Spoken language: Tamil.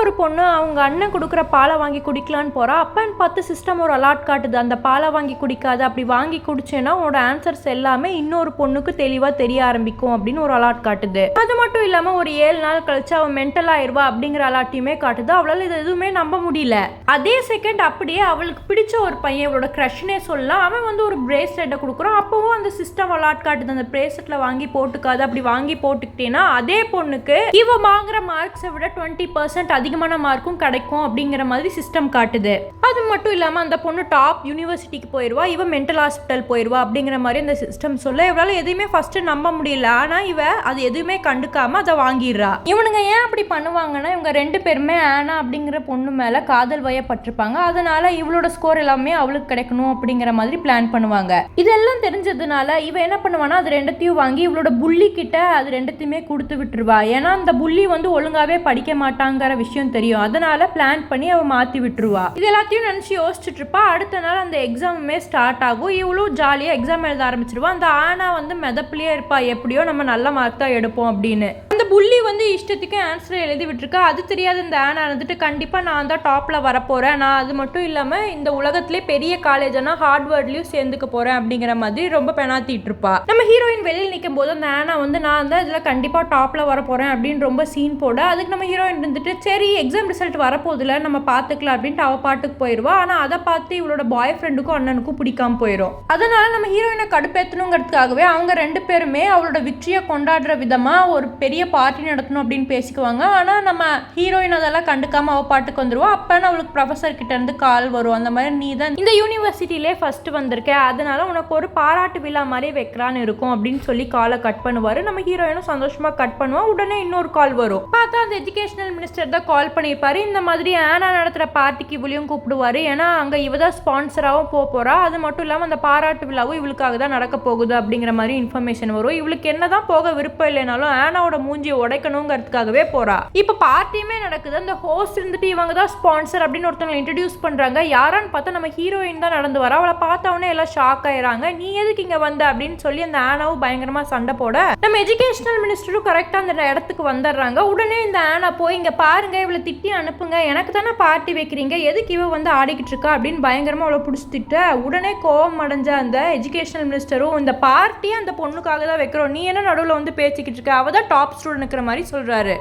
ஒரு பொண்ணு அவங்க அண்ணன் கொடுக்குற பாலை வாங்கி குடிக்கலான்னு போகிறா. அப்பன்னு பார்த்து சிஸ்டம் ஒரு அலாட் காட்டுது, அந்த பாலை வாங்கி குடிக்காது, அப்படி வாங்கி குடிச்சேன்னா உன்னோட ஆன்சர்ஸ் எல்லாமே இன்னொரு பொண்ணுக்கு தெளிவாக தெரிய ஆரம்பிக்கும் அப்படின்னு ஒரு அலாட் காட்டுது. அது மட்டும் இல்லாமல் ஒரு 7 நாள் கழிச்சு அவன் மென்டல் ஆயிடுவா அப்படிங்கிற அலாட்டையுமே காட்டுது. அவளால் இது எதுவுமே நம்ப முடியல. அதே செகண்ட் அப்படியே அவளுக்கு பிடிச்ச ஒரு பையன், அவளோட க்ரஷ்னே சொல்லலாம், அவன் வந்து ஒரு பிரேஸ்லெட்டை கொடுக்குறான். அப்பவும் அந்த சிஸ்டம் அலாட் காட்டுது, அந்த பிரேஸ்லெட்டில் வாங்கி போட்டுக்காது, அப்படி வாங்கி போட்டுக்கிட்டேன்னா அதே பொண்ணுக்கு இவ வாங்குற மார்க்ஸை விட 20% அதிகமான மார்க்கும் கிடைக்கும் அப்படிங்கிற மாதிரி சிஸ்டம் காட்டுது. அது மட்டும் இல்லாமல் அந்த பொண்ணு டாப் யூனிவர்சிட்டிக்கு போயிடுவா, இவ மென்டல் ஹாஸ்பிட்டல் போயிடுவா அப்படிங்கிற மாதிரி அந்த சிஸ்டம் சொல்ல இவளால் எதுவுமே ஃபர்ஸ்ட் நம்ப முடியல. ஆனால் இவ அது எதுவுமே கண்டுக்காம அதை வாங்கிடுறா. இவனுங்க ஏன் அப்படி பண்ணுவாங்கன்னா, இவங்க 2 பேருமே ஆனா அப்படிங்கிற பொண்ணு மேலே காதல் வயப்பட்டிருப்பாங்க. அதனால இவளோட ஸ்கோர் எல்லாமே அவளுக்கு கிடைக்கணும் அப்படிங்கிற மாதிரி பிளான் பண்ணுவாங்க. இதெல்லாம் தெரிஞ்சதுனால இவ என்ன பண்ணுவானா, அது 2த்தையும் வாங்கி இவளோட புள்ளி கிட்ட அது 2த்தையுமே கொடுத்து விட்டுருவா. ஏன்னா அந்த புள்ளி வந்து ஒழுங்காவே படிக்க மாட்டாங்கிற விஷயம் தெரியும். அதனால பிளான் பண்ணி அவ மாத்தி விட்டுருவா. இது எல்லாத்தையும் நினைச்சு யோசிச்சுட்டு இருப்பா. அடுத்த நாள் அந்த எக்ஸாமுமே ஸ்டார்ட் ஆகும். இவ்வளவு ஜாலியா எக்ஸாம் எழுத ஆரம்பிச்சிருவா. அந்த ஆனா வந்து மெதப்பிலேயே இருப்பா, எப்படியோ நம்ம நல்ல மார்க் தான் எடுப்போம் அப்படின்னு. அந்த புள்ளி வந்து இஷ்டத்துக்கு ஆன்சர் எழுதி விட்டுருக்கா. அது தெரியாத இந்த ஆனா வந்துட்டு கண்டிப்பா நான் தான் டாப்ல வரப்போறேன், நான் அது மட்டும் இல்லாம இந்த உலகத்திலே பெரிய காலேஜ்னா ஹார்ட்வர்ட்லயும் சேர்ந்துக்க போறேன் அப்படிங்கிற மாதிரி ரொம்ப பெனாத்திட்டு இருப்பா. நம்ம ஹீரோயின் வெளியில் நிற்கும் போது அந்த ஆனா வந்து நான் தான் இதுல கண்டிப்பா டாப்ல வர போறேன் அப்படின்னு ரொம்ப சீன் போட, அதுக்கு நம்ம ஹீரோயின் இருந்துட்டு சரி எக்ஸாம் ரிசல்ட் வரப்போதில்ல நம்ம பார்த்துக்கலாம் அப்படின்ட்டு அவ பாட்டுக்கு போயிடுவா. ஆனால் அதை பார்த்து இவளோட பாய் ஃப்ரெண்டுக்கும் அண்ணனுக்கும் பிடிக்காம போயிடும். அதனால நம்ம ஹீரோயினை கடுப்பேற்றணுங்கிறதுக்காகவே அவங்க 2 பேருமே அவளோட வெற்றியை கொண்டாடுற விதமாக ஒரு பெரிய பார்ட்டி நடத்தணும் அப்படின்னு பேசிக்குவாங்க. ஆனால் நம்ம ஹீரோயின் அதெல்லாம் கண்டுக்காம அவ பாட்டுக்கு வந்துடுவா. அப்போன்னு அவளுக்கு ப்ரொஃபஸர் கிட்ட இருந்து கால் வரும், அந்த மாதிரி நீ தான் இந்த யூனிவர்சிட்டியிலே ஃபர்ஸ்ட் வந்திருக்க, அதனால உனக்கு ஒரு பாராட்டு விழா மாதிரி வைக்கலான்னு இருக்கும் அப்படின்னு சொல்லி காலை கட் பண்ணுவார். நம்ம ஹீரோயினும் சந்தோஷமா கட் பண்ணுவா. உடனே இன்னொரு கால் வரும். பார்த்தா அந்த எஜுகேஷனல் மினிஸ்டர் தான் கால் பண்ணியிருப்பாரு. இந்த மாதிரி ஆனா நடத்துகிற பார்ட்டிக்கு இவளையும் கூப்பிடுவாரு. ஏன்னா அங்கே இவ தான் ஸ்பான்சராகவும் போகிறா. அது மட்டும் இல்லாமல் அந்த பாராட்டு விழாவும் இவளுக்காக தான் நடக்க போகுது அப்படிங்கிற மாதிரி இன்ஃபர்மேஷன் வரும். இவளுக்கு என்னதான் போக விருப்பம் இல்லைனாலும் ஆனாவோட மூஞ்சியை உடைக்கணுங்கிறதுக்காகவே போறா. இப்போ பார்ட்டியுமே நடக்குது. அந்த ஹோஸ்ட் இருந்துட்டு இவங்க தான் ஸ்பான்சர் அப்படின்னு ஒருத்தவங்களை இன்ட்ரடியூஸ் பண்றாங்க. யாரான்னு பார்த்தா நம்ம ஹீரோயின் தான் நடந்து வரா. அவளை பார்த்தவொடனே எல்லாம் ஷாக் ஆயிடுறாங்க. நீ எதுக்கு இங்கே வந்த அப்படின்னு சொல்லி அந்த ஆனாவும் பயங்கரமா சண்டை போட நம்ம எஜுகேஷனல் மினிஸ்டரும் கரெக்டாக அந்த இடத்துக்கு வந்துடுறாங்க. உடனே இந்த ஆனா போய் இங்கே பாருங்க, இவளை திட்டி அனுப்புங்க, எனக்கு தானே பார்ட்டி வைக்கிறீங்க, எதுக்கு இவ வந்து ஆடிக்கிட்டு இருக்கா அப்படின்னு பயங்கரமாக அவளை பிடிச்சி திட்ட. உடனே கோவம் அடைஞ்ச அந்த எஜுகேஷனல் மினிஸ்டரும் இந்த பார்ட்டியை அந்த பொண்ணுக்காக தான் வைக்கிறோம், நீ என்ன நடுவில் வந்து பேசிக்கிட்டு இருக்க, அவ தான் டாப் ஸ்டூடெண்ட் இருக்கிற மாதிரி சொல்றாரு.